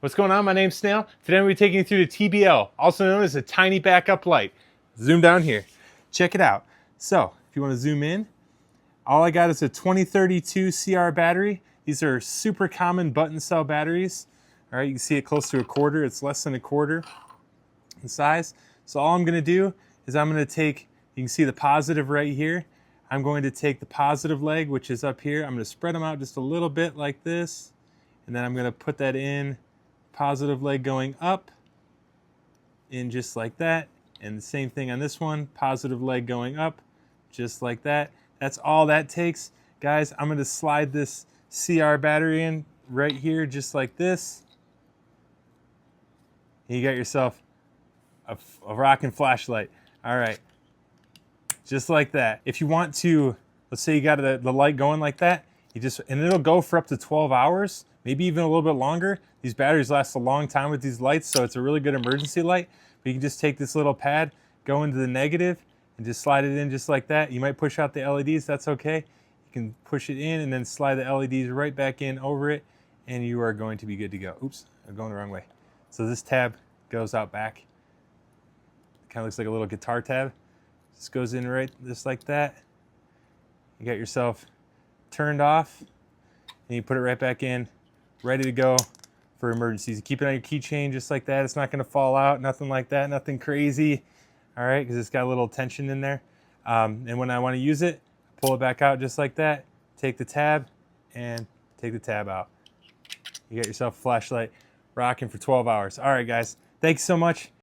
What's going on? My name's Snail. Today I'm going to be taking you through the TBL, also known as a tiny backup light. Zoom down here. Check it out. So, if you want to zoom in, all I got is a 2032 CR battery. These are super common button cell batteries. All right, you can see it close to a quarter. It's less than a quarter in size. So all I'm going to do is I'm going to take, you can see the positive right here. I'm going to take the positive leg, which is up here. I'm going to spread them out just a little bit like this. And then I'm going to put that in, positive leg going up, in just like that. And the same thing on this one, positive leg going up, just like that. That's all that takes. Guys, I'm going to slide this CR battery in right here, just like this. And you got yourself a rocking flashlight. All right, just like that. If you want to, let's say you got the light going like that, and it'll go for up to 12 hours, maybe even a little bit longer. These batteries last a long time with these lights, so it's a really good emergency light. But you can just take this little pad, go into the negative, and just slide it in just like that. You might push out the LEDs, that's okay. You can push it in and then slide the LEDs right back in over it, and you are going to be good to go. Oops, I'm going the wrong way. So this tab goes out back. Kind of looks like a little guitar tab. Just goes in right just like that. You got yourself turned off, and you put it right back in, ready to go for emergencies. You keep it on your keychain just like that. It's not going to fall out, nothing like that, nothing crazy. All right, because it's got a little tension in there. And when I want to use it, pull it back out just like that. Take the tab and take the tab out. You got yourself a flashlight rocking for 12 hours. All right, guys, thanks so much.